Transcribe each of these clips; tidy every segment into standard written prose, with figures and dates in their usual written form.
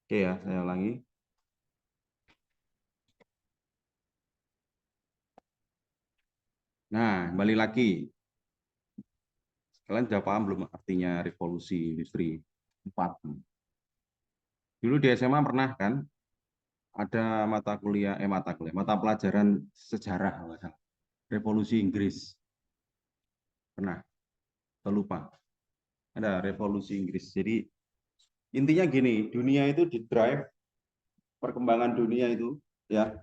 Oke ya, saya ulangi. Nah, kembali lagi. Kalian sudah paham belum artinya revolusi industri 4? Dulu di SMA pernah kan ada mata pelajaran sejarah, kalau nggak salah. Revolusi Inggris. Pernah? Atau lupa? Ada revolusi Inggris. Jadi intinya gini, dunia itu di drive perkembangan dunia itu, ya,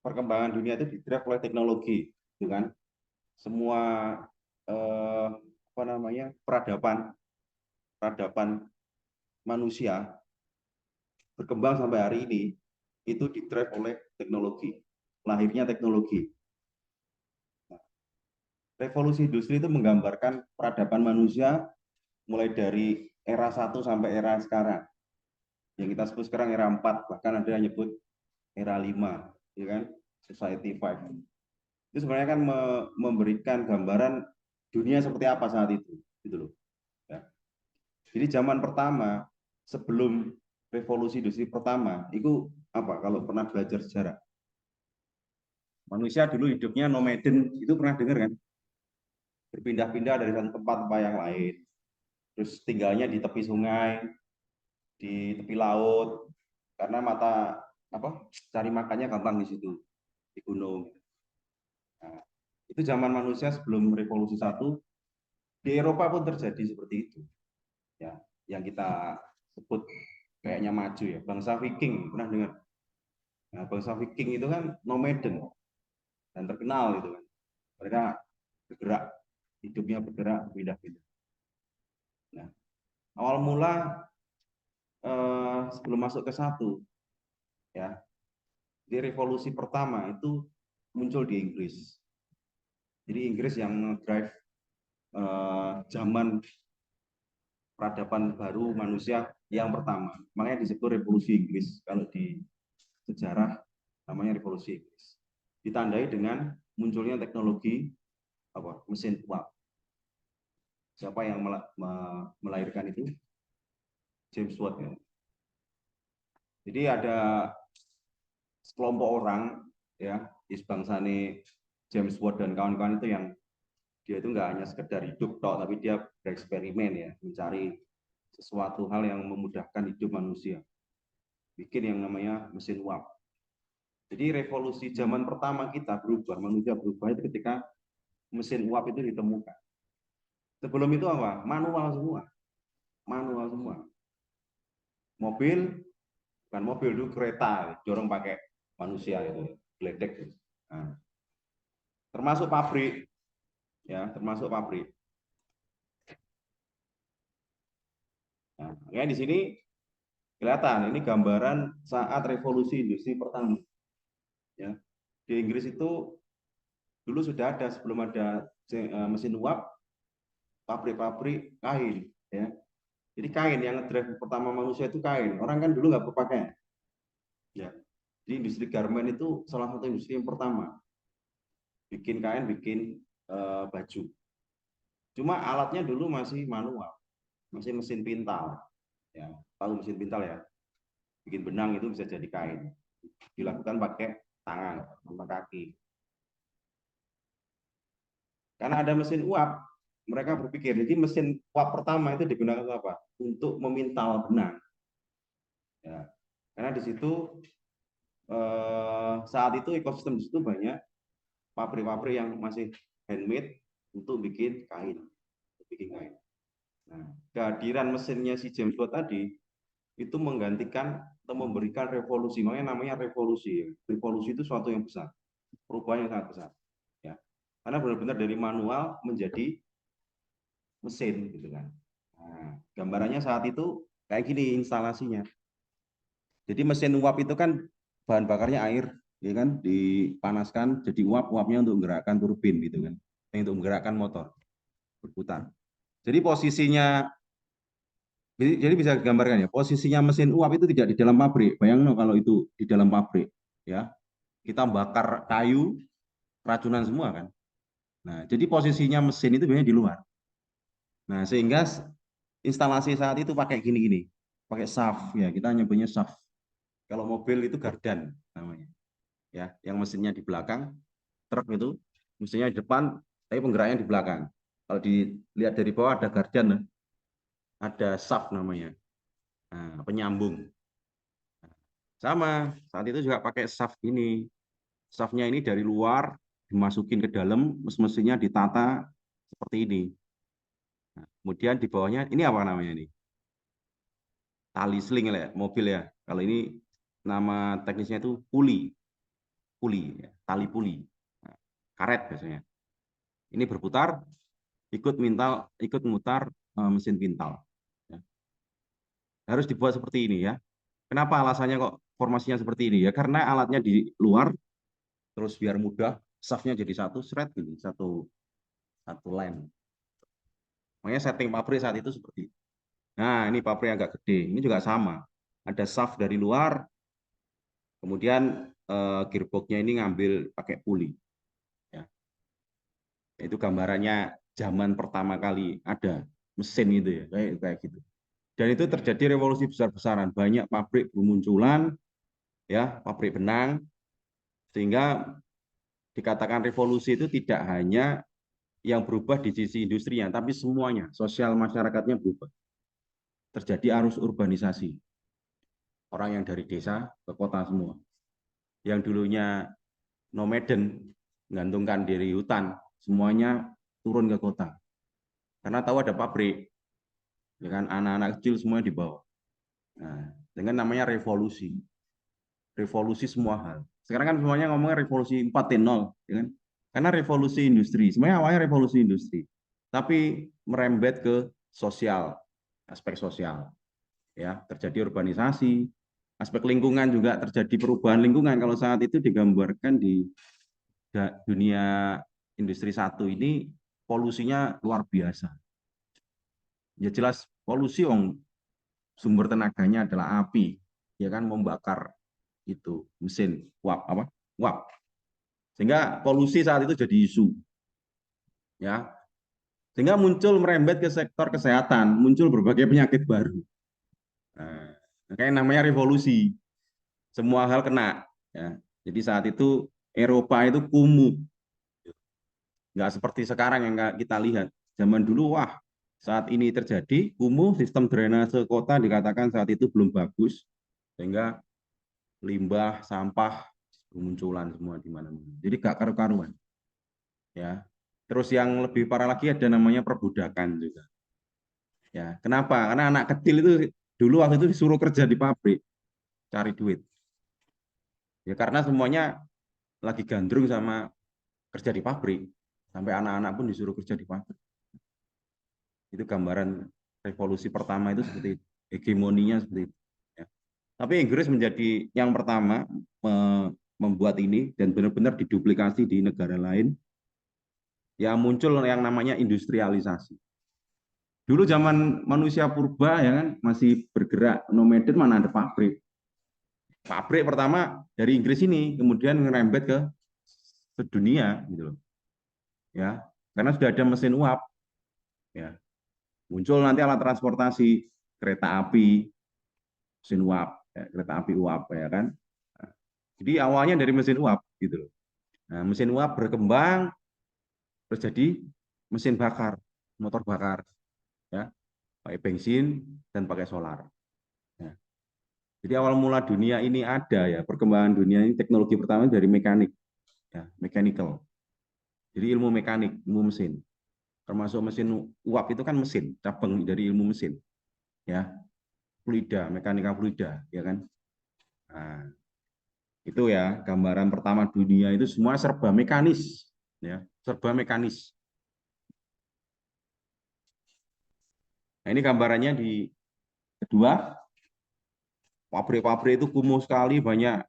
perkembangan dunia itu di drive oleh teknologi, gitu kan? Semua eh, apa namanya peradaban peradaban manusia berkembang sampai hari ini itu didrive oleh teknologi, lahirnya teknologi. Revolusi industri itu menggambarkan peradaban manusia mulai dari era 1 sampai era sekarang. Yang kita sebut sekarang era 4, bahkan ada yang nyebut era 5, ya kan? Society 5. Itu sebenarnya kan memberikan gambaran dunia seperti apa saat itu, gitu loh. Ya. Jadi zaman pertama sebelum revolusi industri pertama itu apa? Kalau pernah belajar sejarah, manusia dulu hidupnya nomaden, itu pernah dengar kan? Berpindah-pindah dari satu tempat ke yang lain. Terus tinggalnya di tepi sungai, di tepi laut, karena mata apa cari makannya gampang di situ, di gunung. Nah, itu zaman manusia sebelum revolusi satu. Di Eropa pun terjadi seperti itu. Ya, yang kita sebut kayaknya maju ya, bangsa Viking, pernah dengar? Nah, bangsa Viking itu kan nomaden dan terkenal itu kan. Mereka bergerak, hidupnya bergerak, pindah-pindah. Nah, awal mula sebelum masuk ke satu, ya, di revolusi pertama itu muncul di Inggris. Jadi Inggris yang drive zaman peradaban baru manusia yang pertama. Makanya disebut revolusi Inggris. Kalau di sejarah namanya revolusi Inggris. Ditandai dengan munculnya teknologi apa mesin uap. Siapa yang melahirkan itu? James Watt ya. Jadi ada sekelompok orang ya, bangsane James Watt dan kawan-kawan itu yang dia itu nggak hanya sekedar hidup tok, tapi dia bereksperimen ya, mencari sesuatu hal yang memudahkan hidup manusia. Bikin yang namanya mesin uap. Jadi revolusi zaman pertama kita berubah, manusia berubah itu ketika mesin uap itu ditemukan. Sebelum itu apa? Manual semua. Manual semua. Mobil, bukan mobil dulu, kereta, dorong pakai manusia itu, geledek. Nah, termasuk pabrik, ya, termasuk pabrik. Nah, ya di sini kelihatan ini gambaran saat revolusi industri pertama. Ya, di Inggris itu dulu sudah ada sebelum ada mesin uap, pabrik-pabrik kain. Ya, jadi kain yang ngedrive pertama manusia itu kain. Orang kan dulu nggak berpakaian. Ya, jadi industri garment itu salah satu industri yang pertama. Bikin kain, bikin baju. Cuma alatnya dulu masih manual, masih mesin pintal. Ya, tahu mesin pintal ya? Bikin benang itu bisa jadi kain. Dilakukan pakai tangan sama kaki. Karena ada mesin uap, mereka berpikir, jadi mesin uap pertama itu digunakan apa? Untuk memintal benang. Ya. Karena di situ saat itu ekosistem di situ banyak pabrik-pabrik yang masih handmade untuk bikin kain, bikin kain. Nah, kehadiran mesinnya si James Watt tadi itu menggantikan atau memberikan revolusi, makanya namanya revolusi. Revolusi itu suatu yang besar, perubahan yang sangat besar. Ya, karena benar-benar dari manual menjadi mesin, gitu kan. Nah, gambarannya saat itu kayak gini instalasinya. Jadi mesin uap itu kan bahan bakarnya air, ya kan, dipanaskan jadi uap, uapnya untuk menggerakkan turbin, gitu kan, untuk menggerakkan motor berputar. Jadi posisinya, jadi bisa digambarkan ya, posisinya mesin uap itu tidak di dalam pabrik. Bayangin kalau itu di dalam pabrik, ya, kita bakar kayu, racunan semua kan. Nah, jadi posisinya mesin itu biasanya di luar. Nah, sehingga instalasi saat itu pakai gini-gini. pakai SAF ya, kita nyebutnya SAF. Kalau mobil itu gardan namanya. Ya, yang mesinnya di belakang, truk itu mesinnya di depan, tapi penggeraknya di belakang. Kalau dilihat dari bawah ada gardan, ada SAF namanya. Nah, penyambung. Sama, saat itu juga pakai SAF ini. SAF-nya ini dari luar dimasukin ke dalam, mesinnya ditata seperti ini. Nah, kemudian di bawahnya ini apa namanya nih? Tali seling ya, mobil ya. Kalau ini nama teknisnya itu puli, puli, ya. Tali puli, nah, karet biasanya. Ini berputar, ikut mutar mesin pintal. Ya. Harus dibuat seperti ini ya. Kenapa alasannya kok formasinya seperti ini ya? Karena alatnya di luar, terus biar mudah, shaftnya jadi satu thread ini, satu satu line. Makanya setting pabrik saat itu seperti itu. Nah, ini pabrik agak gede. Ini juga sama. Ada shaft dari luar, kemudian gearboxnya ini ngambil pakai puli. Ya. Itu gambarannya zaman pertama kali ada mesin itu ya, kayak gitu. Dan itu terjadi revolusi besar-besaran. Banyak pabrik bermunculan, ya, pabrik benang, sehingga dikatakan revolusi itu tidak hanya yang berubah di sisi industrinya, tapi semuanya, sosial masyarakatnya berubah. Terjadi arus urbanisasi. Orang yang dari desa ke kota semua. Yang dulunya nomaden, menggantungkan diri hutan, semuanya turun ke kota. Karena tahu ada pabrik, ya kan, anak-anak kecil semuanya dibawa. Nah, dengan namanya revolusi. Revolusi semua hal. Sekarang kan semuanya ngomongnya revolusi 4.0, ya kan? Karena revolusi industri, sebenarnya awalnya revolusi industri, tapi merembet ke sosial, aspek sosial, ya, terjadi urbanisasi, aspek lingkungan juga terjadi perubahan lingkungan. Kalau saat itu digambarkan di dunia industri 1 ini polusinya luar biasa. Ya jelas polusi, sumber tenaganya adalah api, ya kan, membakar itu mesin uap apa? Uap. Sehingga polusi saat itu jadi isu, ya. Sehingga muncul merembet ke sektor kesehatan, muncul berbagai penyakit baru. Nah, kayak namanya revolusi, semua hal kena. Ya. Jadi saat itu Eropa itu kumuh, nggak seperti sekarang yang kita lihat. Zaman dulu, wah, saat ini terjadi kumuh, sistem drainase kota dikatakan saat itu belum bagus, sehingga limbah, sampah bermunculan semua di mana-mana. Jadi gak karu-karuan. Ya. Terus yang lebih parah lagi ada namanya perbudakan juga. Ya, kenapa? Karena anak kecil itu dulu waktu itu disuruh kerja di pabrik, cari duit. Ya karena semuanya lagi gandrung sama kerja di pabrik. Sampai anak-anak pun disuruh kerja di pabrik. Itu gambaran revolusi pertama itu seperti itu. Hegemoninya seperti itu. Ya. Tapi Inggris menjadi yang pertama membuat ini dan benar-benar diduplikasi di negara lain. Ya muncul yang namanya industrialisasi. Dulu zaman manusia purba ya kan masih bergerak nomaden, mana ada pabrik. Pabrik pertama dari Inggris ini kemudian ngerembet ke dunia gitu loh. Ya. Karena sudah ada mesin uap ya. Muncul nanti alat transportasi, kereta api, mesin uap, ya, kereta api uap ya kan. Nah, jadi awalnya dari mesin uap gitu loh. Nah, mesin uap berkembang terjadi mesin bakar, motor bakar ya, pakai bensin dan pakai solar. Ya. Jadi awal mula dunia ini ada ya, perkembangan dunia ini teknologi pertama dari mekanik, ya, mechanical. Jadi ilmu mekanik, ilmu mesin. Termasuk mesin uap itu kan mesin, cabang dari ilmu mesin. Ya, fluida, mekanika fluida, ya kan. Nah, itu ya gambaran pertama dunia itu semua serba mekanis, ya, serba mekanis. Nah, ini gambarannya di kedua, pabrik-pabrik itu kumuh sekali, banyak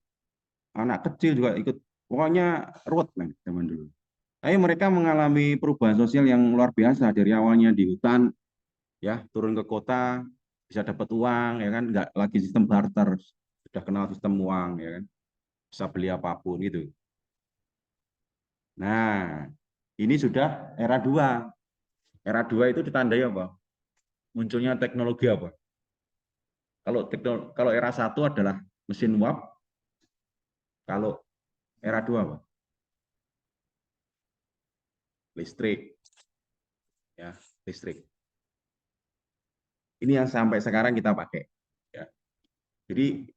anak kecil juga ikut, pokoknya ruwet men zaman dulu. Tapi mereka mengalami perubahan sosial yang luar biasa dari awalnya di hutan, ya turun ke kota bisa dapat uang, ya kan, nggak lagi sistem barter, sudah kenal sistem uang, ya kan, bisa beli apapun gitu. Nah, ini sudah era 2. Era 2 itu ditandai apa? Munculnya teknologi apa? Kalau era 1 adalah mesin uap, kalau era 2 apa? Listrik, ya, listrik. Ini yang sampai sekarang kita pakai. Ya. Jadi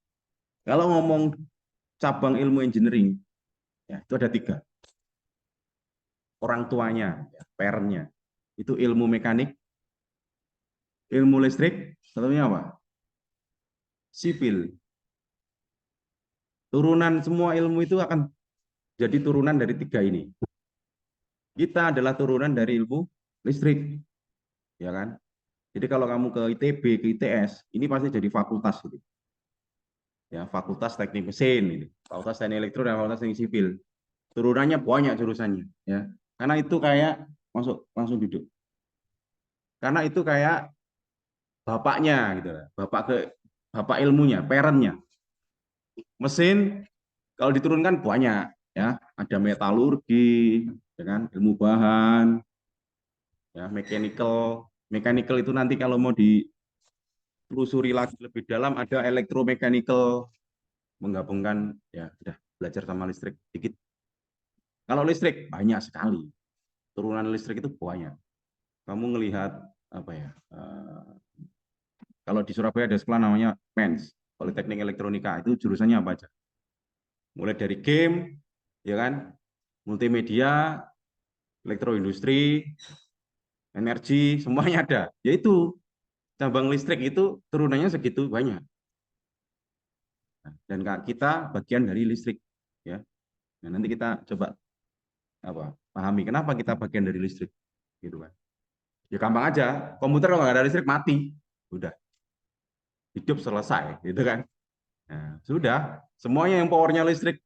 kalau ngomong cabang ilmu engineering, ya, itu ada 3. Orang tuanya, ya, parentnya, itu ilmu mekanik, ilmu listrik, satunya apa? Sipil. Turunan semua ilmu itu akan jadi turunan dari 3 ini. Kita adalah turunan dari ilmu listrik, ya kan? Jadi kalau kamu ke ITB, ke ITS, ini pasti jadi fakultas gitu. Ya, fakultas teknik mesin ini, fakultas teknik elektro dan fakultas teknik sipil. Turunannya banyak jurusannya, ya. Karena itu kayak masuk langsung duduk. Karena itu kayak bapaknya gitu, bapak ilmunya, parentnya. Mesin kalau diturunkan banyak, ya. Ada metalurgi, dengan ilmu bahan, ya, mechanical. Mechanical itu nanti kalau mau ditelusuri lagi lebih dalam ada elektromechanical, menggabungkan, ya sudah belajar sama listrik dikit. Kalau listrik banyak sekali, turunan listrik itu banyak. Kamu ngelihat apa ya? Kalau di Surabaya ada sekolah namanya PENS, Politeknik Elektronika, itu jurusannya apa aja? Mulai dari game, ya kan, multimedia, elektroindustri, energi, semuanya ada. Yaitu cabang listrik itu turunannya segitu banyak. Dan kita bagian dari listrik, ya. Nah, nanti kita coba pahami kenapa kita bagian dari listrik, gitu kan? Ya gampang aja. Komputer kalau nggak ada listrik mati, udah hidup selesai, gitu kan? Nah, sudah semuanya yang powernya listrik,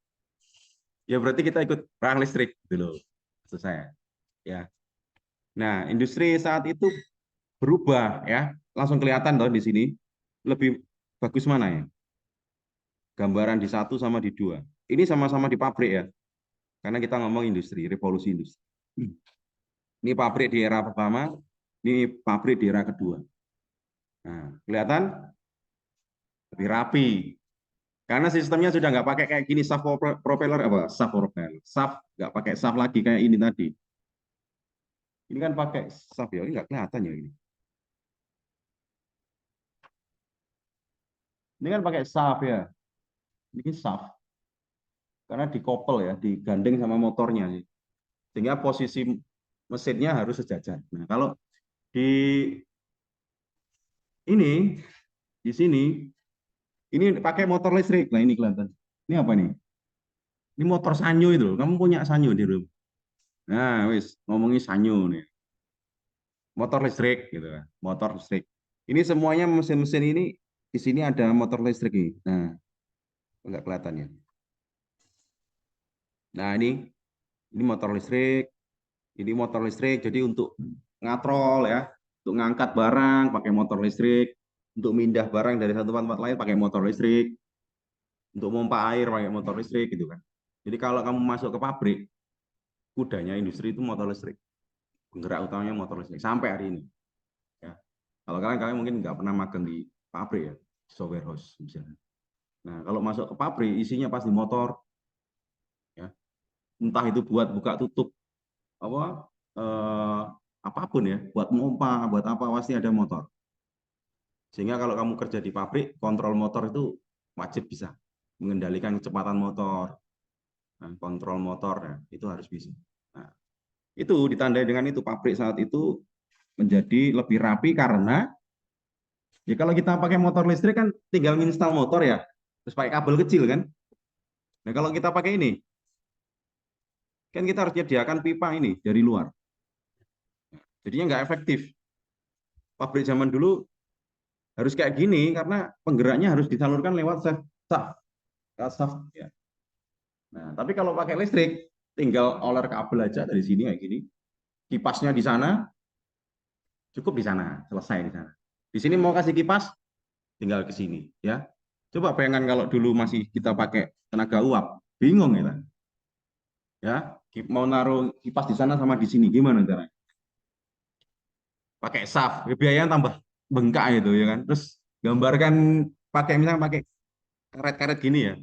ya berarti kita ikut perang listrik, gitu loh. Selesai, ya. Nah, industri saat itu berubah, ya. Langsung kelihatan toh di sini. Lebih bagus mana ya? Gambaran di 1 sama di 2. Ini sama-sama di pabrik ya. Karena kita ngomong industri, revolusi industri. Ini pabrik di era pertama, ini pabrik di era kedua. Nah, kelihatan lebih rapi. Karena sistemnya sudah nggak pakai kayak gini, shaft propeller apa? Shaft propeller. Shaft nggak pakai shaft lagi kayak ini tadi. Ini kan pakai shaft ya, ini nggak kelihatan ya ini. Ini kan pakai shaft ya. Ini shaft. Karena dikopel ya, digandeng sama motornya. Sehingga posisi mesinnya harus sejajar. Nah, kalau di ini, di sini, ini pakai motor listrik. Nah, ini kelihatan. Ini apa nih? Ini motor Sanyo itu. Kamu punya Sanyo di rumah. Nah, wis ngomongin Sanyo nih. Motor listrik gitu kan. Motor listrik. Ini semuanya mesin-mesin ini di sini ada motor listrik nih. Nah, enggak kelihatan ya. Nah, ini motor listrik. Ini motor listrik. Jadi untuk ngatrol ya, untuk ngangkat barang pakai motor listrik, untuk mindah barang dari satu tempat lain pakai motor listrik, untuk pompa air pakai motor listrik gitu kan. Jadi kalau kamu masuk ke pabrik, kudanya industri itu motor listrik. Penggerak utamanya motor listrik sampai hari ini. Ya. Kalau kalian mungkin nggak pernah magang di pabrik ya, software house misalnya. Nah, kalau masuk ke pabrik isinya pasti motor, ya. Entah itu buat buka tutup apa apapun ya, buat pompa, buat apa pasti ada motor. Sehingga kalau kamu kerja di pabrik, kontrol motor itu wajib bisa mengendalikan kecepatan motor, nah, kontrol motor ya, itu harus bisa. Nah, itu ditandai dengan itu pabrik saat itu menjadi lebih rapi karena ya kalau kita pakai motor listrik kan tinggal install motor ya, terus pakai kabel kecil kan. Nah kalau kita pakai ini, kan kita harus menyediakan pipa ini dari luar. Jadinya nggak efektif. Pabrik zaman dulu harus kayak gini karena penggeraknya harus disalurkan lewat shaft. Ya. Nah, tapi kalau pakai listrik, tinggal oler kabel aja dari sini kayak gini. Kipasnya di sana, cukup di sana, selesai di sana. Di sini mau kasih kipas, tinggal ke sini, ya. Coba bayangkan kalau dulu masih kita pakai tenaga uap, bingung ya. Ya, mau naruh kipas di sana sama di sini, gimana caranya? Pakai shaft, biayanya tambah bengkak itu ya kan. Terus Gambarkan pakai misalnya pakai karet-karet gini ya,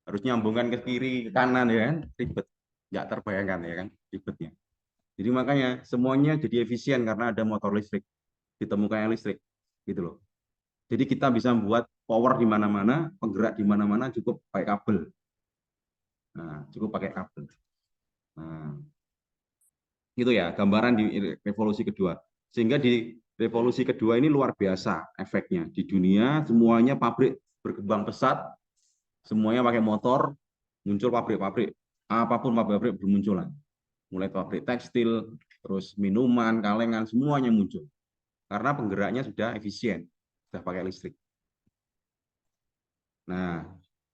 harus nyambungkan ke kiri ke kanan ya kan, ribet, nggak terbayangkan ya kan ribetnya. Jadi makanya semuanya jadi efisien karena ada motor listrik, ditemukannya listrik gitu loh. Jadi kita bisa membuat power di mana-mana, penggerak di mana-mana cukup pakai kabel. Nah, cukup pakai kabel. Nah, itu ya gambaran di revolusi kedua. Sehingga di revolusi kedua ini luar biasa efeknya. Di dunia semuanya pabrik berkembang pesat, semuanya pakai motor, muncul pabrik-pabrik, apapun pabrik bermunculan. Mulai pabrik tekstil, terus minuman, kalengan, semuanya muncul. Karena penggeraknya sudah efisien, sudah pakai listrik. Nah,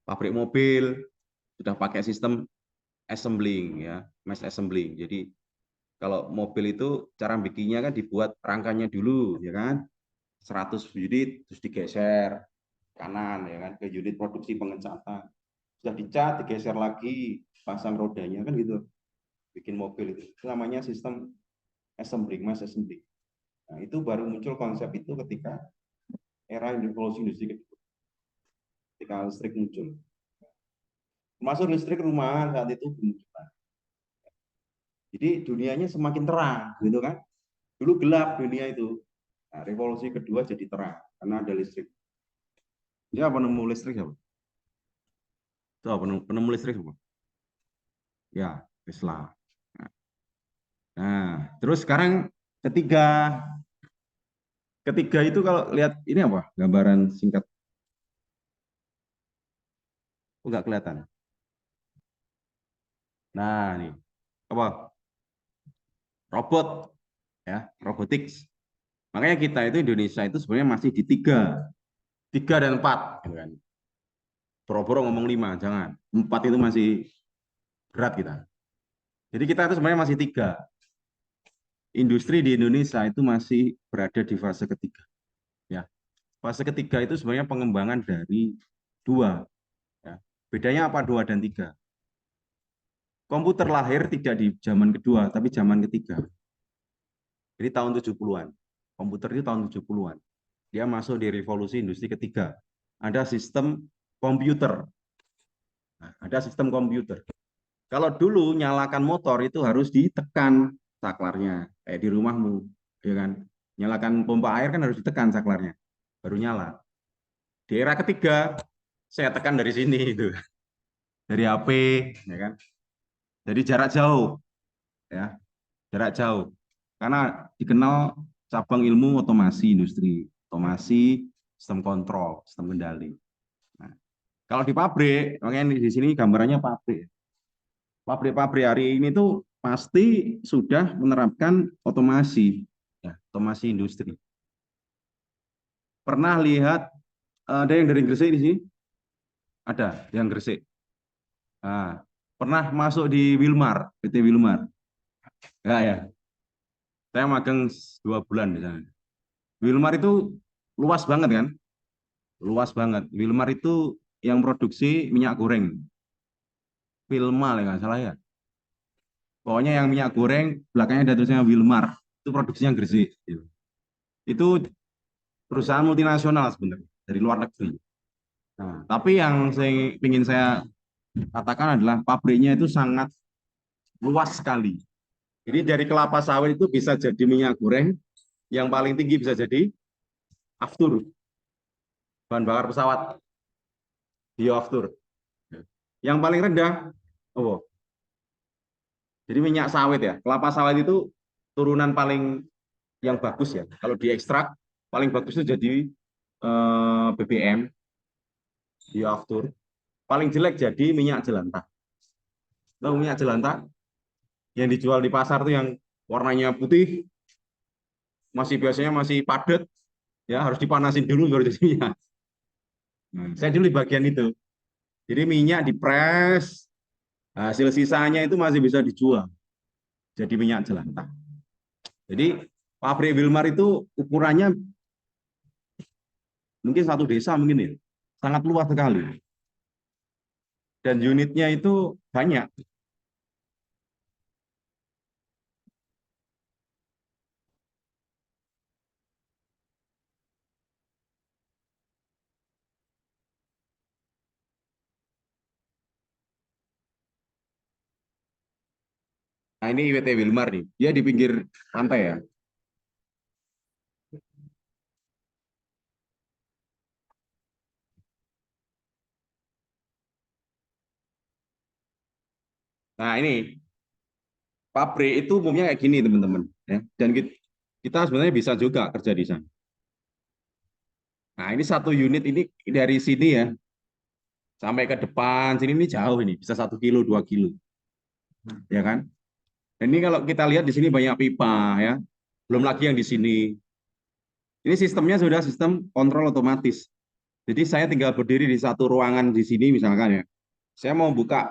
pabrik mobil sudah pakai sistem assembling ya, mass assembling. Jadi kalau mobil itu cara bikinnya kan dibuat rangkanya dulu ya kan, 100 unit terus digeser kanan ya kan ke unit produksi pengecatan. Sudah dicat, digeser lagi, pasang rodanya kan gitu. Bikin mobil itu namanya sistem assembling, mass assembling. Nah, itu baru muncul konsep itu ketika era revolusi industri kedua, ketika listrik muncul. Termasuk listrik rumahan saat itu bermunculan. Jadi dunianya semakin terang, gitu kan? Dulu gelap dunia itu. Nah, revolusi kedua jadi terang karena ada listrik. Ya penemu listrik apa? Itu penemu listrik apa? Ya Tesla. Nah, terus sekarang ketiga ketiga itu kalau lihat ini apa? Gambaran singkat. Oh, nggak kelihatan. Nah, nih apa? Robot ya, robotics. Makanya kita itu Indonesia itu sebenarnya masih di tiga dan empat, gitu kan. Boro-boro ngomong lima, jangan. Empat itu masih berat kita. Jadi kita itu sebenarnya masih tiga. Industri di Indonesia itu masih berada di fase ketiga. Ya, fase ketiga itu sebenarnya pengembangan dari dua. Ya. Bedanya apa dua dan tiga? Komputer lahir tidak di zaman kedua, tapi zaman ketiga. Jadi tahun 70-an. Komputer itu tahun 70-an. Dia masuk di revolusi industri ketiga. Ada sistem komputer. Nah, ada sistem komputer. Kalau dulu nyalakan motor itu harus ditekan saklarnya, kayak di rumahmu, ya kan? Nyalakan pompa air kan harus ditekan saklarnya, baru nyala. Di era ketiga, saya tekan dari sini itu, dari HP, ya kan? Jadi jarak jauh, ya, jarak jauh. Karena dikenal cabang ilmu otomasi industri, otomasi, sistem kontrol, sistem kendali. Nah, kalau di pabrik, makanya di sini gambarannya pabrik. Pabrik-pabrik hari ini tuh pasti sudah menerapkan otomasi, ya, otomasi industri. Pernah lihat ada yang dari Gresik di sini? Ada yang Gresik. Nah, pernah masuk di Wilmar, PT Wilmar? Enggak ya. Saya magang 2 bulan di sana. Wilmar itu luas banget kan? Luas banget. Wilmar itu yang produksi minyak goreng. Wilmar ya nggak salah ya. Pokoknya yang minyak goreng belakangnya ada tulisannya Wilmar. Itu produksinya Gresik. Itu perusahaan multinasional sebenarnya dari luar negeri. Nah, tapi yang ingin saya katakan adalah pabriknya itu sangat luas sekali. Jadi dari kelapa sawit itu bisa jadi minyak goreng, yang paling tinggi bisa jadi aftur, bahan bakar pesawat, bioaftur. Yang paling rendah, oh, jadi minyak sawit ya. Kelapa sawit itu turunan paling yang bagus ya. Kalau diekstrak, paling bagus itu jadi BBM, bioaftur. Paling jelek jadi minyak jelantah. Tahu minyak jelantah? Yang dijual di pasar tuh yang warnanya putih, masih biasanya masih padat, ya harus dipanasin dulu baru jadi minyak. Saya dulu di bagian itu. Jadi minyak dipres, hasil sisanya itu masih bisa dijual. Jadi minyak jelantah. Jadi pabrik Wilmar itu ukurannya mungkin satu desa mungkin ya. Sangat luas sekali. Dan unitnya itu banyak. Nah, ini IWT Wilmar nih. Dia di pinggir pantai ya. Nah, ini pabrik itu umumnya kayak gini, teman-teman. Ya. Dan kita sebenarnya bisa juga kerja di sana. Nah, ini satu unit ini dari sini ya, sampai ke depan sini ini jauh ini, bisa 1 kilo, 2 kilo, ya kan? Dan ini kalau kita lihat di sini banyak pipa ya, belum lagi yang di sini. Ini sistemnya sudah sistem kontrol otomatis. Jadi saya tinggal berdiri di satu ruangan di sini misalkan ya. Saya mau buka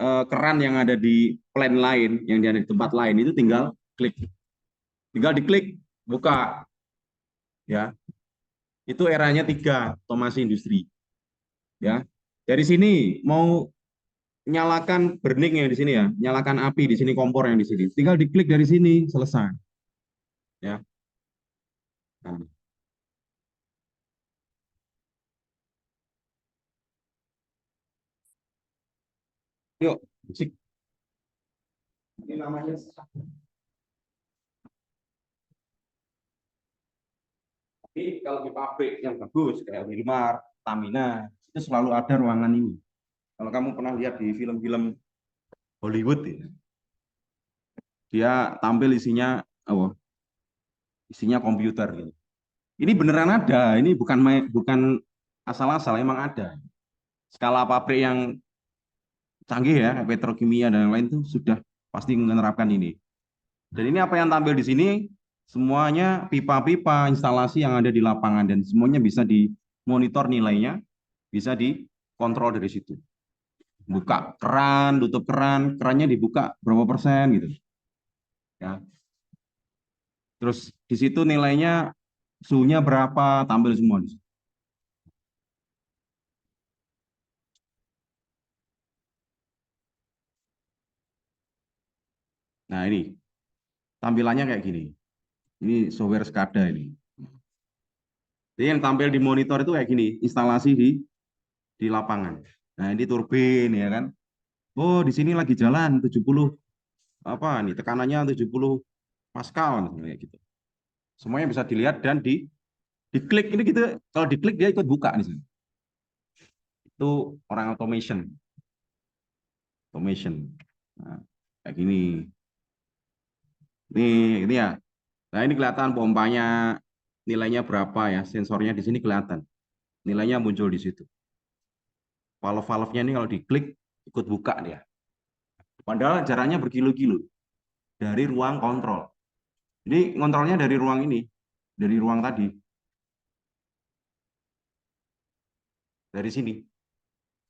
keran yang ada di plan lain, yang ada di tempat lain itu tinggal diklik, buka ya. Itu eranya 3, otomasi industri ya. Dari sini mau nyalakan burning yang di sini ya, nyalakan api di sini, kompor yang di sini. Tinggal diklik dari sini, selesai ya. Nah, yuk, musik. Ini namanya. Tapi kalau di pabrik yang bagus kayak Wilmar, Tamina, itu selalu ada ruangan ini. Kalau kamu pernah lihat di film-film Hollywood ya, dia tampil isinya oh, isinya komputer gitu. Ini beneran ada, ini bukan asal-asal, emang ada. Skala pabrik yang canggih ya, petrokimia dan lain-lain itu sudah pasti menerapkan ini. Dan ini apa yang tampil di sini semuanya pipa-pipa instalasi yang ada di lapangan dan semuanya bisa dimonitor nilainya, bisa dikontrol dari situ. Buka keran, tutup keran, kerannya dibuka berapa persen gitu. Ya. Terus di situ nilainya suhunya berapa, tampil semua di situ. Nah, ini tampilannya kayak gini. Ini software SCADA ini. Jadi yang tampil di monitor itu kayak gini, instalasi di lapangan. Nah, ini turbin ya kan. Oh, di sini lagi jalan 70 apa nih tekanannya 70 Pascal kayak gitu. Semuanya bisa dilihat dan diklik ini gitu. Kalau diklik dia ikut buka nih. Itu orang automation. Nah, kayak gini. Ini ya. Nah, ini kelihatan pompanya nilainya berapa ya. Sensornya di sini kelihatan. Nilainya muncul di situ. Valve-valve-nya ini kalau diklik ikut buka dia. Padahal jaraknya berkilo-kilo dari ruang kontrol. Ini kontrolnya dari ruang ini, dari ruang tadi, dari sini.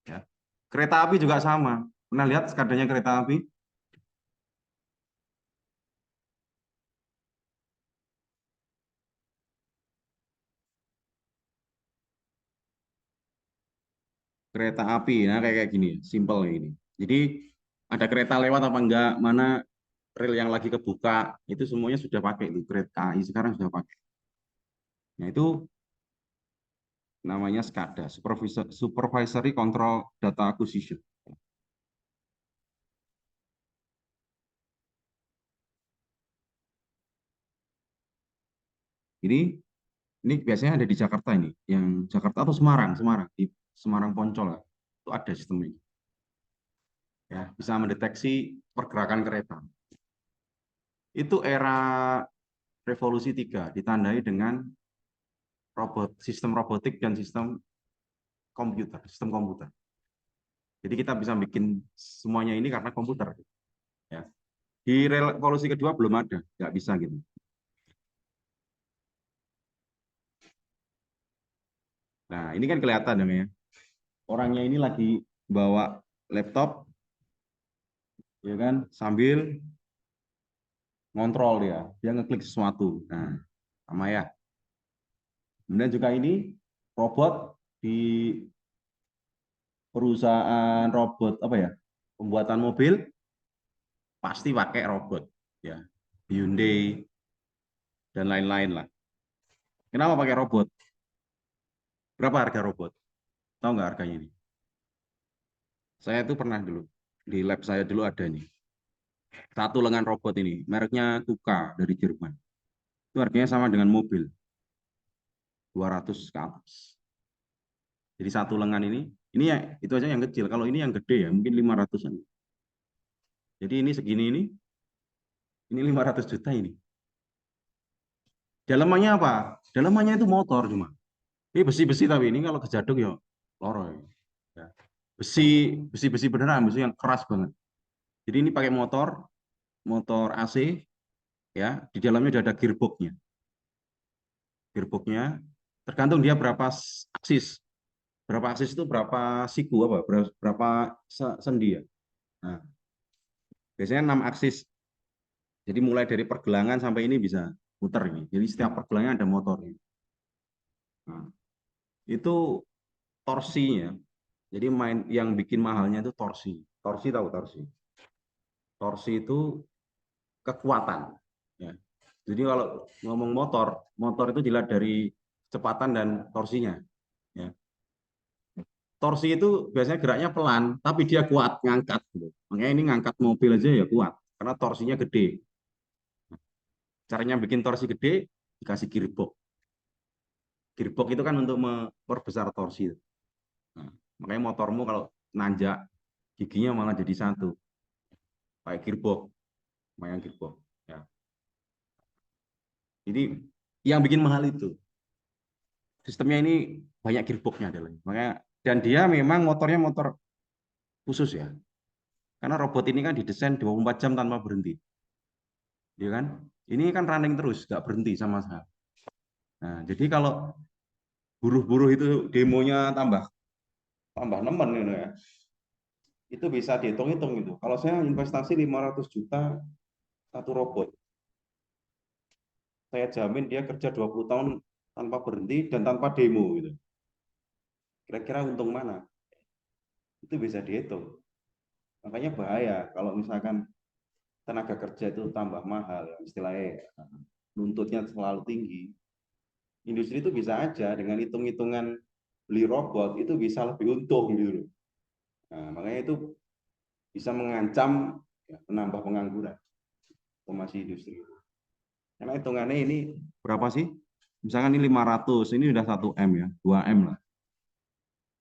Ya. Kereta api juga sama. Pernah lihat skadanya kereta api? Kereta api, nah kayak gini, simple ini. Jadi ada kereta lewat apa enggak, mana rel yang lagi kebuka, itu semuanya sudah pakai itu. Kereta KAI sekarang sudah pakai. Nah itu namanya SCADA, Supervisory Control Data Acquisition. Ini ini biasanya ada di Jakarta ini, yang Jakarta atau Semarang di Semarang Poncol ya. Itu ada sistemnya. Ya, bisa mendeteksi pergerakan kereta. Itu era revolusi 3 ditandai dengan sistem robotik dan sistem komputer. Jadi kita bisa bikin semuanya ini karena komputer. Ya. Di revolusi 2 belum ada, nggak bisa gitu. Nah, ini kan kelihatan ya. Orangnya ini lagi bawa laptop, ya kan, sambil ngontrol dia ngeklik sesuatu. Nah, sama ya. Kemudian juga ini robot di perusahaan robot apa ya? Pembuatan mobil pasti pakai robot ya. Hyundai dan lain-lain lah. Kenapa pakai robot? Berapa harga robot? Tahu nggak harganya ini? Saya tuh pernah dulu di lab saya dulu ada nih. Satu lengan robot ini, mereknya Kuka dari Jerman. Itu harganya sama dengan mobil, 200 ke atas. Jadi satu lengan ini ya itu aja yang kecil. Kalau ini yang gede ya mungkin 500-an. Jadi ini segini ini 500 juta ini. Dalamannya apa? Dalamannya itu motor cuma. Ini besi-besi tapi ini kalau kejaduk ya loro ya. Besi beneran, besi yang keras banget. Jadi ini pakai motor AC ya, di dalamnya udah ada gearboxnya. Gearboxnya tergantung dia berapa aksis. Berapa aksis itu berapa siku apa? Berapa sendi ya. Nah, biasanya 6 aksis. Jadi mulai dari pergelangan sampai ini bisa muter ini. Jadi setiap pergelangan ada motor. Nah, itu torsinya. Jadi yang bikin mahalnya itu torsi. Torsi tahu torsi. Torsi itu kekuatan. Ya. Jadi kalau ngomong motor itu dilihat dari kecepatan dan torsinya. Ya. Torsi itu biasanya geraknya pelan, tapi dia kuat ngangkat. Gitu. Makanya ini ngangkat mobil aja ya kuat, karena torsinya gede. Caranya bikin torsi gede, dikasih gearbox. Gearbox itu kan untuk memperbesar torsi. Nah, makanya motormu kalau nanjak, giginya malah jadi satu. Pakai gearbox, lumayan gearbox. Ya. Jadi yang bikin mahal itu. Sistemnya ini banyak gearboxnya adalah. Makanya dan dia memang motornya motor khusus ya. Karena robot ini kan didesain 24 jam tanpa berhenti. Ya kan? Ini kan running terus, nggak berhenti sama sekali. Nah, jadi kalau buruh-buruh itu demonya tambah tambah nemen gitu ya. Itu bisa dihitung-hitung itu. Kalau saya investasi 500 juta satu robot, saya jamin dia kerja 20 tahun tanpa berhenti dan tanpa demo gitu. Kira-kira untung mana? Itu bisa dihitung. Makanya bahaya kalau misalkan tenaga kerja itu tambah mahal, istilahnya nuntutnya selalu tinggi. Industri itu bisa aja dengan hitung-hitungan beli robot itu bisa lebih untung gitu. Nah, makanya itu bisa mengancam ya, menambah pengangguran otomasi industri. Karena hitungannya ini berapa sih? Misalkan ini 500, ini udah 1 M ya, 2 M lah.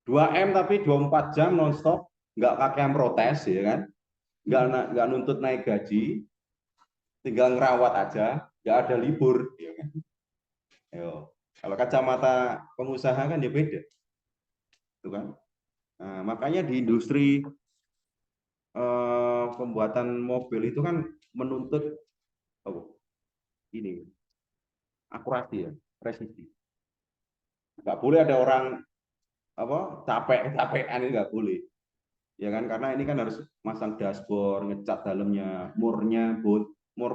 2 M tapi 24 jam nonstop, nggak kakek protes ya kan? Nggak nuntut naik gaji, tinggal ngerawat aja, nggak ada libur. Ya kan? Yo. Kalau kacamata pengusaha kan ya beda. Itu kan? Nah, makanya di industri pembuatan mobil itu kan menuntut oh, ini akurasi ya, presisi. Nggak boleh ada orang apa capek-capekan ini nggak boleh. Ya kan karena ini kan harus masang dashboard, ngecat dalamnya, mur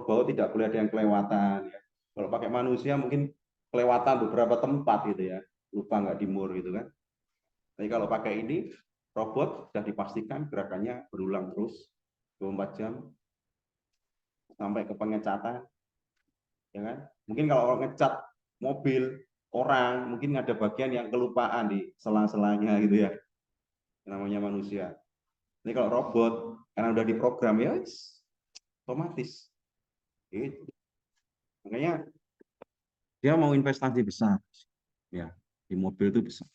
baut tidak boleh ada yang kelewatan ya. Kalau pakai manusia mungkin kelewatan beberapa tempat gitu ya. Lupa nggak di mur gitu kan. Tapi kalau pakai ini robot sudah dipastikan gerakannya berulang terus 24 jam sampai ke pengecatan ya kan. Mungkin kalau ngecat mobil orang mungkin ada bagian yang kelupaan di sela-selanya gitu ya. Namanya manusia. Ini kalau robot karena udah diprogram ya otomatis. Gitu. Makanya dia mau investasi besar ya di mobil itu besar.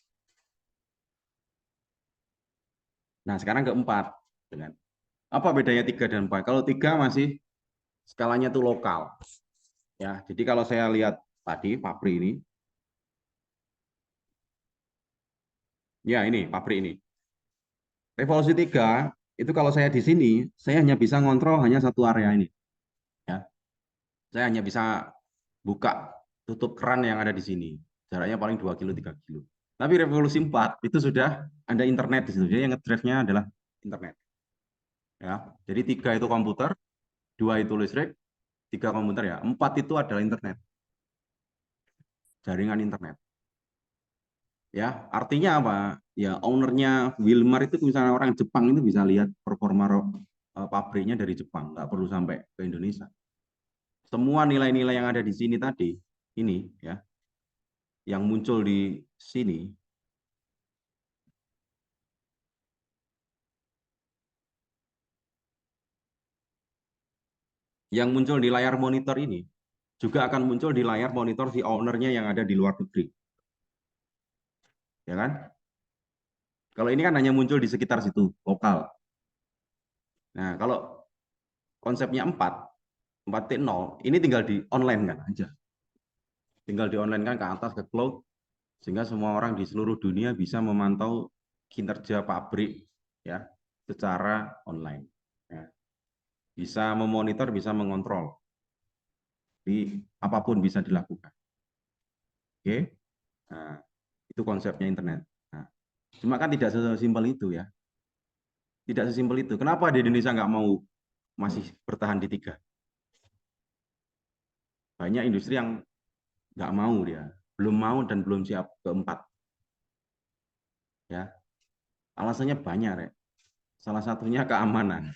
Nah sekarang keempat dengan apa bedanya 3 dan 4? Kalau 3 masih skalanya itu lokal ya. Jadi kalau saya lihat tadi pabrik ini, ya ini pabrik ini. Revolusi 3 itu kalau saya di sini, saya hanya bisa ngontrol hanya satu area ini. Ya. Saya hanya bisa buka tutup keran yang ada di sini. Jaraknya paling 2 kilo, 3 kilo. Tapi revolusi 4 itu sudah ada internet di situ. Jadi yang ngedrive-nya adalah internet. Ya. Jadi 3 itu komputer, 2 itu listrik, 3 komputer ya. 4 itu adalah internet. Jaringan internet. Ya, artinya apa? Ya, ownernya Wilmar itu misalnya orang Jepang itu bisa lihat performa pabriknya dari Jepang, nggak perlu sampai ke Indonesia. Semua nilai-nilai yang ada di sini tadi, ini ya, yang muncul di sini, yang muncul di layar monitor ini juga akan muncul di layar monitor si ownernya yang ada di luar negeri. Ya kan? Kalau ini kan hanya muncul di sekitar situ, lokal. Nah, kalau konsepnya 4.0, ini tinggal di online kan aja. Tinggal di online kan ke atas, ke cloud, sehingga semua orang di seluruh dunia bisa memantau kinerja pabrik ya secara online. Ya. Bisa memonitor, bisa mengontrol. Jadi apapun bisa dilakukan. Oke? Nah, itu konsepnya internet. Nah, cuma kan tidak sesimpel itu ya. Tidak sesimpel itu. Kenapa di Indonesia nggak mau masih bertahan di 3? Banyak industri yang nggak mau dia. Belum mau dan belum siap ke 4. Ya. Alasannya banyak, Rek. Salah satunya keamanan.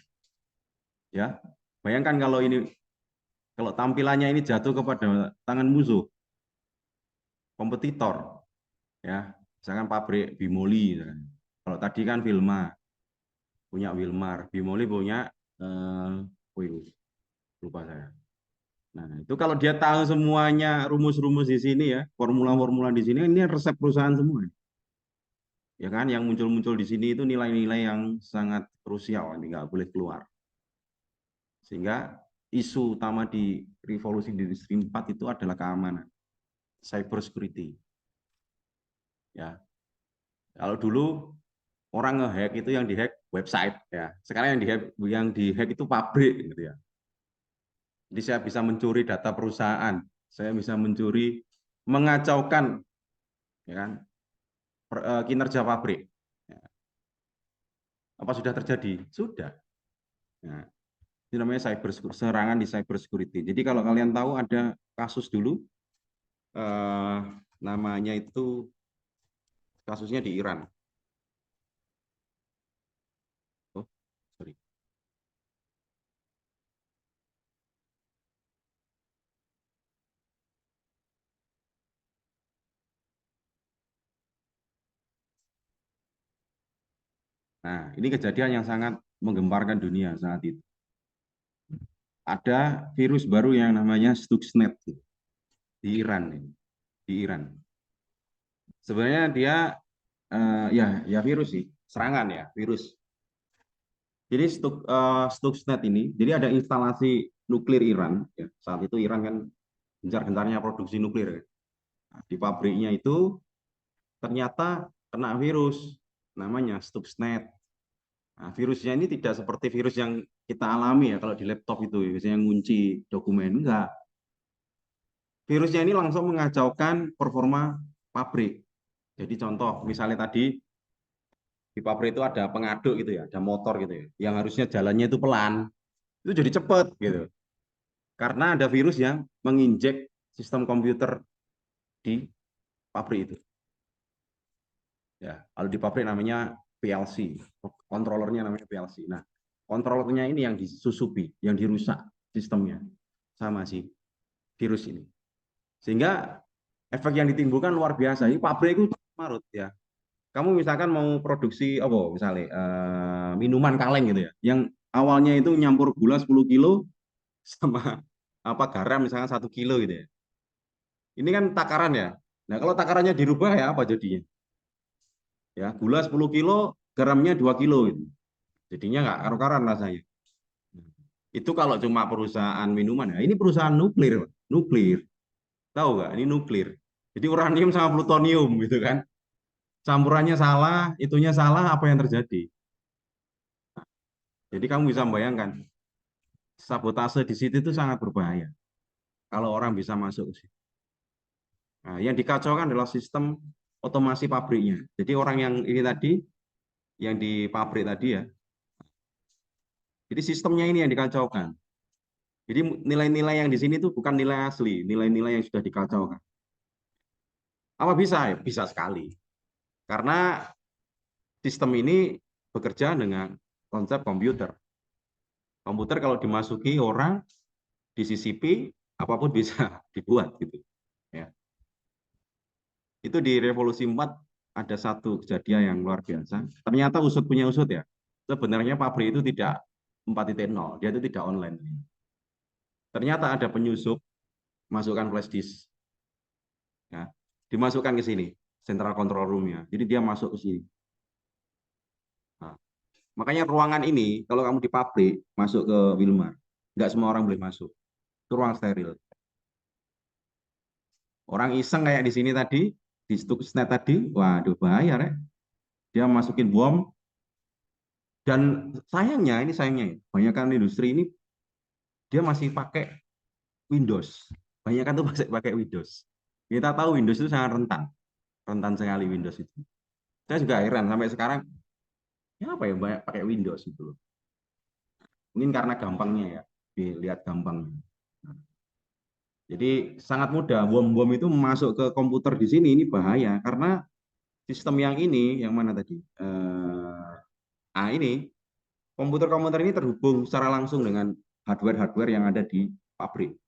Ya. Bayangkan kalau tampilannya ini jatuh kepada tangan musuh, kompetitor, ya. Misalkan pabrik Bimoli. Kalau tadi kan Wilma punya Wilmar, Bimoli punya lupa saya. Nah, itu kalau dia tahu semuanya rumus-rumus di sini ya, formula-formula di sini, ini resep perusahaan semua. Ya kan, yang muncul-muncul di sini itu nilai-nilai yang sangat krusial, ini nggak boleh keluar. Sehingga isu utama di revolusi industri 4 itu adalah keamanan, cyber security. Ya, kalau dulu orang ngehack itu yang dihack website ya, sekarang yang dihack itu pabrik gitu ya. Jadi saya bisa mencuri data perusahaan, saya bisa mencuri, mengacaukan ya kan, kinerja pabrik. Ya. Apa sudah terjadi? Sudah. Nah, ini namanya serangan di cyber security. Jadi kalau kalian tahu ada kasus dulu, eh, namanya itu kasusnya di Iran. Oh, sorry. Nah, ini kejadian yang sangat menggemparkan dunia saat itu. Ada virus baru yang namanya Stuxnet di Iran, di Iran. Sebenarnya dia ya virus sih, serangan ya, virus. Jadi Stuxnet ini, jadi ada instalasi nuklir Iran. Ya. Saat itu Iran kan gencar-gencarnya produksi nuklir. Ya. Nah, di pabriknya itu ternyata kena virus, namanya Stuxnet. Nah, virusnya ini tidak seperti virus yang kita alami ya kalau di laptop itu, biasanya ngunci dokumen. Enggak. Virusnya ini langsung mengacaukan performa pabrik. Jadi contoh, misalnya tadi di pabrik itu ada pengaduk gitu ya, ada motor gitu ya, yang harusnya jalannya itu pelan, itu jadi cepet gitu. Karena ada virus yang menginjek sistem komputer di pabrik itu. Ya, kalau di pabrik namanya PLC, kontrolernya namanya PLC. Nah, kontrolernya ini yang disusupi, yang dirusak sistemnya sama si virus ini. Sehingga efek yang ditimbulkan luar biasa. Ini pabrik itu marut ya. Kamu misalkan mau produksi apa misalnya minuman kaleng gitu ya, yang awalnya itu nyampur gula 10 kilo sama apa garam misalkan 1 kilo gitu ya. Ini kan takaran ya. Nah, kalau takarannya dirubah ya apa jadinya? Ya, gula 10 kilo, garamnya 2 kilo gitu. Jadinya nggak karu-karuan rasanya. Itu kalau cuma perusahaan minuman ya. Ini perusahaan nuklir, nuklir. Tahu nggak? Ini nuklir. Jadi uranium sama plutonium gitu kan. Campurannya salah, itunya salah, apa yang terjadi? Jadi kamu bisa membayangkan sabotase di situ itu sangat berbahaya. Kalau orang bisa masuk ke situ. Nah, yang dikacaukan adalah sistem otomasi pabriknya. Jadi orang yang ini tadi, yang di pabrik tadi ya, jadi sistemnya ini yang dikacaukan. Jadi nilai-nilai yang di sini itu bukan nilai asli, nilai-nilai yang sudah dikacaukan. Apa bisa? Ya, bisa sekali. Karena sistem ini bekerja dengan konsep komputer. Komputer kalau dimasuki orang, disisipi, apapun bisa dibuat gitu. Ya. Itu di Revolusi 4 ada satu kejadian yang luar biasa. Ternyata usut punya usut ya. Sebenarnya pabrik itu tidak 4.0, dia itu tidak online. Ternyata ada penyusup, masukkan flash disk. Ya, dimasukkan ke sini, central control room-nya. Jadi dia masuk ke sini. Nah, makanya ruangan ini, kalau kamu di pabrik, masuk ke Wilmar, nggak semua orang boleh masuk. Itu ruang steril. Orang iseng kayak di sini tadi, di Stuxnet tadi, waduh bahaya, Rek. Dia masukin bom, dan sayangnya, ini sayangnya, banyak kan industri ini, dia masih pakai Windows. Banyak kan tuh masih pakai Windows. Kita tahu Windows itu sangat rentan sekali Windows itu. Saya juga heran sampai sekarang, ya apa ya banyak pakai Windows itu loh. Mungkin karena gampangnya ya, dilihat gampang. Jadi sangat mudah, bom-bom itu masuk ke komputer di sini ini bahaya karena sistem yang ini, yang mana tadi? Ini komputer-komputer ini terhubung secara langsung dengan hardware-hardware yang ada di pabrik.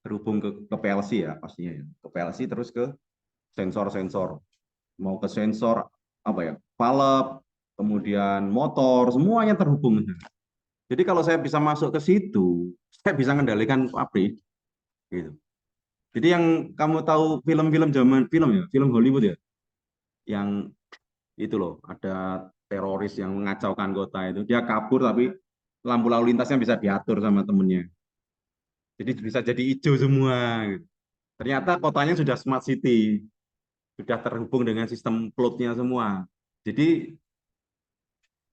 Terhubung ke PLC ya pastinya ya. Ke PLC terus ke sensor-sensor. Mau ke sensor apa ya? Valve, kemudian motor, semuanya terhubung. Jadi kalau saya bisa masuk ke situ, saya bisa mengendalikan pabrik gitu. Jadi yang kamu tahu film-film zaman film ya, film Hollywood ya, yang itu loh, ada teroris yang mengacaukan kota itu, dia kabur tapi lampu lalu lintasnya bisa diatur sama temennya. Jadi bisa jadi hijau semua. Gitu. Ternyata kotanya sudah smart city, sudah terhubung dengan sistem cloud-nya semua. Jadi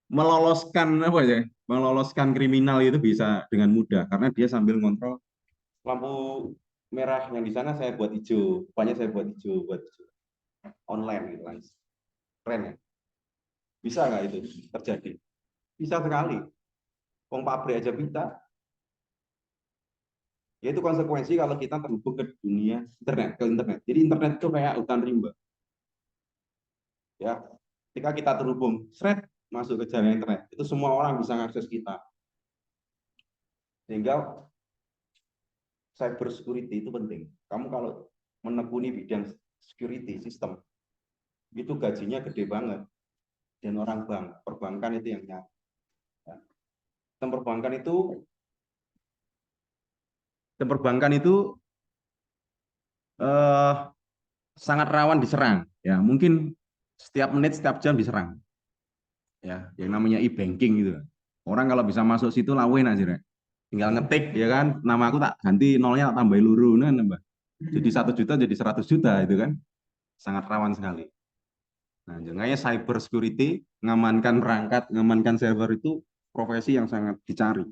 meloloskan apa ya, meloloskan kriminal itu bisa dengan mudah karena dia sambil ngontrol lampu merah yang di sana saya buat hijau, rupanya saya buat hijau, buat hijau. Online gitu kan. Keren ya? Bisa nggak itu terjadi? Bisa sekali. Wong pabrik aja bisa. Yaitu konsekuensi kalau kita terhubung ke dunia internet, ke internet. Jadi internet itu kayak hutan rimba. Ya, ketika kita terhubung, seret masuk ke jaringan internet, itu semua orang bisa mengakses kita. Sehingga cyber security itu penting. Kamu kalau menekuni bidang security system, itu gajinya gede banget. Dan orang perbankan itu yang nyari. Sistem perbankan itu eh, sangat rawan diserang. Ya, mungkin setiap menit, setiap jam diserang. Ya, yang namanya e-banking gitu. Orang kalau bisa masuk situ lawen aja, Rek. Tinggal ngetik ya kan, nama aku tak ganti nolnya tak tambah luru nah, nambah. Jadi 1 juta jadi 100 juta itu kan. Sangat rawan sekali. Nah, makanya cyber security, ngamankan perangkat, ngamankan server itu profesi yang sangat dicari.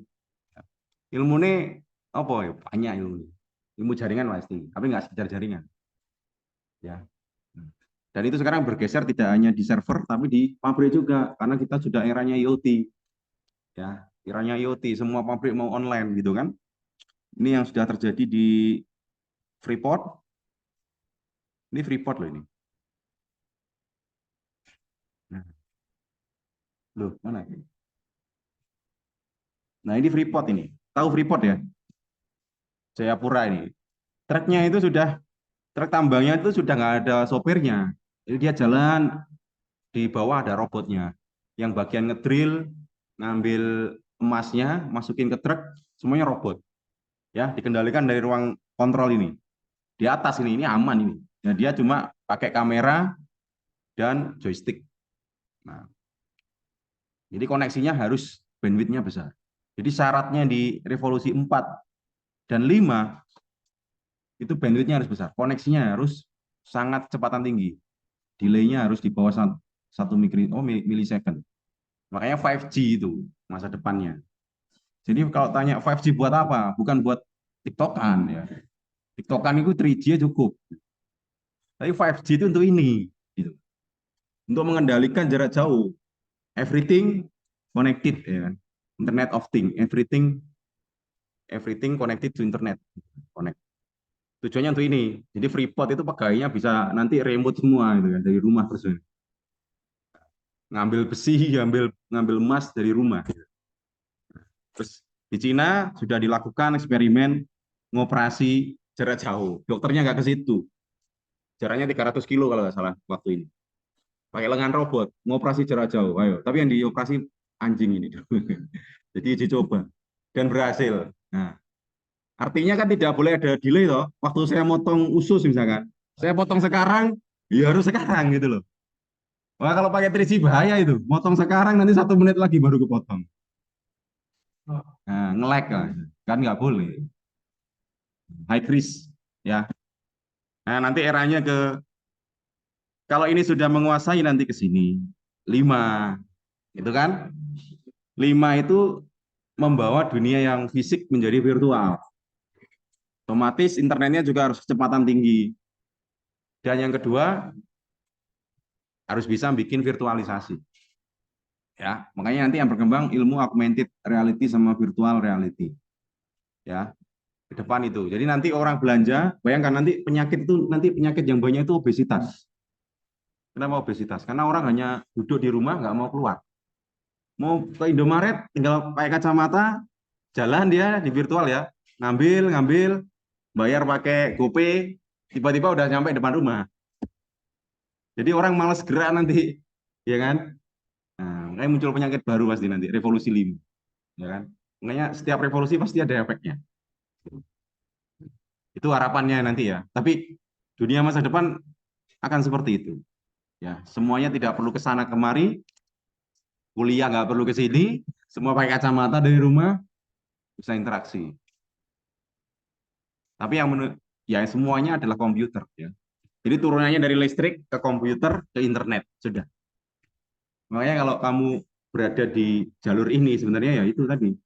Ilmu ini apa ya? Banyak ilmu. Ilmu jaringan pasti, tapi nggak sekedar jaringan. Ya. Dan itu sekarang bergeser tidak hanya di server, tapi di pabrik juga, karena kita sudah eranya IoT. Ya, eranya IoT, semua pabrik mau online gitu kan. Ini yang sudah terjadi di Freeport. Ini Freeport loh ini. Nah, loh, mana ini? Nah, ini Freeport ini. Tahu Freeport ya? Jayapura ini. Truknya itu sudah, truk tambangnya itu sudah nggak ada sopirnya. Jadi dia jalan, di bawah ada robotnya. Yang bagian ngedrill, ngambil emasnya, masukin ke truk, semuanya robot. Ya, dikendalikan dari ruang kontrol ini. Di atas ini aman ini. Nah, dia cuma pakai kamera dan joystick. Nah, jadi koneksinya harus bandwidth-nya besar. Jadi syaratnya di revolusi 4 dan 5 itu bandwidth-nya harus besar. Koneksinya harus sangat kecepatan tinggi. Delay-nya harus di bawah 1 milisecond. Makanya 5G itu masa depannya. Jadi kalau tanya 5G buat apa? Bukan buat TikTokan ya. TikTokan itu 3G cukup. Tapi 5G itu untuk ini. Gitu. Untuk mengendalikan jarak jauh. Everything connected ya. Internet of Things, everything connected to internet. Connect. Tujuannya untuk ini. Jadi Freeport itu pegawainya bisa nanti remote semua gitu kan dari rumah terus ngambil besi, ngambil ngambil emas dari rumah. Terus di Cina sudah dilakukan eksperimen ngoperasi jarak jauh. Dokternya nggak ke situ. Jaraknya 300 kilo kalau nggak salah waktu ini. Pakai lengan robot, ngoperasi jarak jauh. Ayo, tapi yang dioperasi anjing ini. Jadi uji coba dan berhasil. Nah, Artinya kan tidak boleh ada delay toh. Waktu saya motong usus misalkan, saya potong sekarang, ya harus sekarang gitu loh. Wah kalau pakai 3G bahaya itu. Motong sekarang nanti 1 menit lagi baru kepotong. Nah, nge-lag kan nggak boleh. High risk ya. Nah nanti eranya ke kalau ini sudah menguasai nanti ke sini 5, itu kan? 5 itu membawa dunia yang fisik menjadi virtual. Otomatis internetnya juga harus kecepatan tinggi. Dan yang kedua harus bisa bikin virtualisasi. Ya, makanya nanti yang berkembang ilmu augmented reality sama virtual reality. Ya, ke depan itu. Jadi nanti orang belanja, bayangkan nanti penyakit itu nanti penyakit yang banyak itu obesitas. Kenapa obesitas? Karena orang hanya duduk di rumah nggak mau keluar. Mau ke Indomaret tinggal pakai kacamata, jalan dia di virtual ya, ngambil ngambil, bayar pakai GoPay, tiba-tiba udah nyampe depan rumah. Jadi orang malas gerak nanti, ya kan? Nah, makanya muncul penyakit baru pasti nanti, revolusi 5, ya kan? Makanya setiap revolusi pasti ada efeknya. Itu harapannya nanti ya. Tapi dunia masa depan akan seperti itu. Ya, semuanya tidak perlu ke sana kemari, kuliah nggak perlu ke sini, semua pakai kacamata dari rumah bisa interaksi. Tapi yang ya semuanya adalah komputer ya. Jadi turunannya dari listrik ke komputer ke internet sudah. Makanya kalau kamu berada di jalur ini sebenarnya ya itu tadi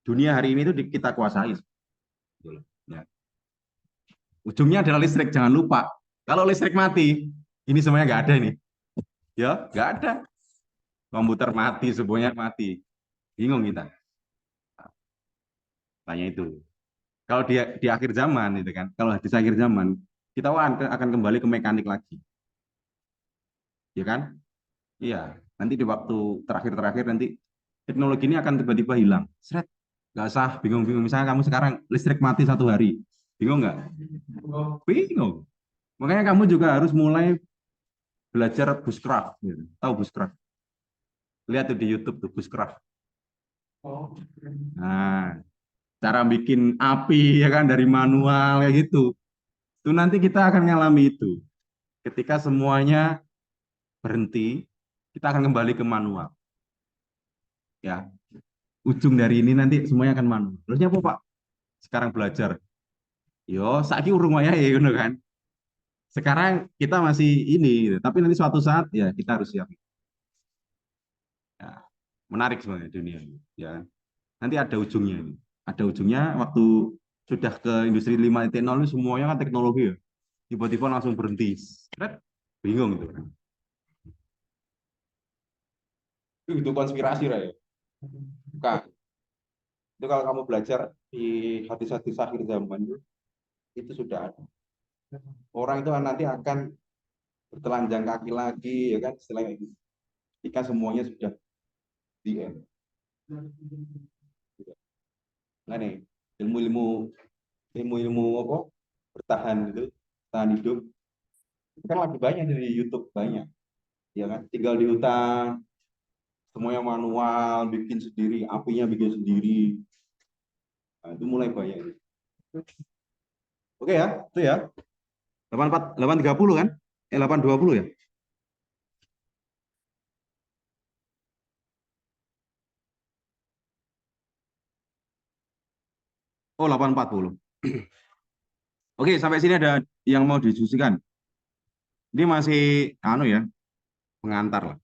dunia hari ini itu kita kuasai. Ya. Ujungnya adalah listrik, jangan lupa. Kalau listrik mati, ini semuanya nggak ada ini. Ya, nggak ada. Komputer mati, semuanya mati. Bingung kita. Tanya itu. Kalau di akhir zaman itu kan, kalau di akhir zaman kita akan kembali ke mekanik lagi, ya kan? Iya. Nanti di waktu terakhir-terakhir nanti teknologi ini akan tiba-tiba hilang. Seret, nggak usah bingung-bingung. Misalnya kamu sekarang listrik mati 1 hari, bingung nggak? Bingung. Makanya kamu juga harus mulai belajar bushcraft. Gitu. Tahu bushcraft? Lihat tuh di YouTube tuh bushcraft. Nah, cara bikin api ya kan dari manual kayak gitu. Itu nanti kita akan ngalami itu. Ketika semuanya berhenti, kita akan kembali ke manual. Ya, ujung dari ini nanti semuanya akan manual. Terusnya apa Pak? Sekarang belajar. Yo, saiki urung wayahe ngono kan. Sekarang kita masih ini, gitu. Tapi nanti suatu saat ya kita harus siap. Ya, menarik sebenarnya dunia ini. Ya, nanti ada ujungnya ini. Ada ujungnya waktu sudah ke industri 5.0 ini semuanya kan teknologi ya. Tiba-tiba langsung berhenti. Seret, bingung itu kan. Itu konspirasi Ray. Bukan. Itu kalau kamu belajar di hadis-hadis akhir zaman itu sudah ada. Orang itu nanti akan bertelanjang kaki lagi, ya kan? Setelah itu, ketika semuanya sudah di end. Nah nih, ilmu-ilmu ilmu-ilmu apa? Bertahan itu, bertahan hidup. Itu kan lagi banyak di YouTube banyak, ya kan? Tinggal di hutan, semuanya manual, bikin sendiri, apinya bikin sendiri. Nah, itu mulai banyak. Oke ya, itu ya. 84, 830 kan? 820 ya? Oh, 840. Oke, sampai sini ada yang mau didiskusikan. Ini masih anu ya, pengantar lah.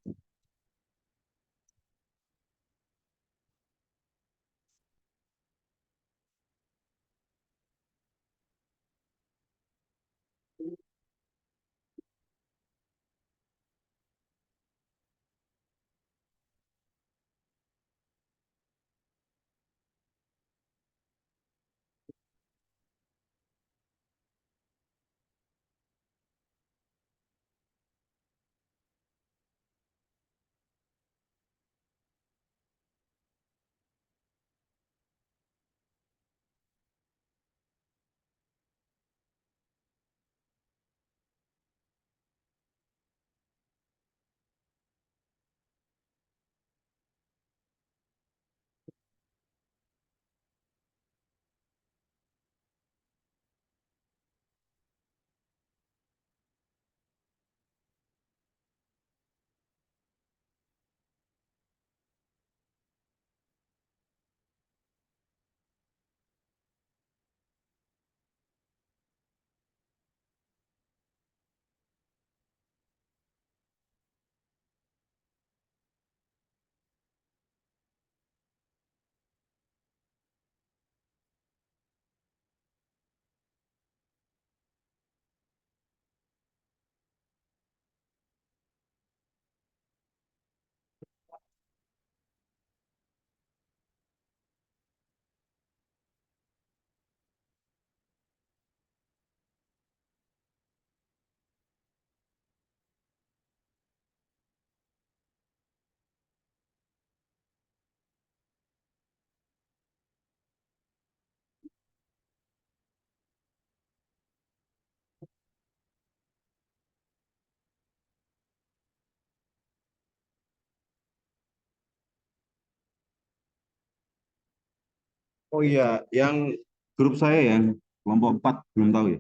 Oh iya, yang grup saya yang kelompok 4 belum tahu ya.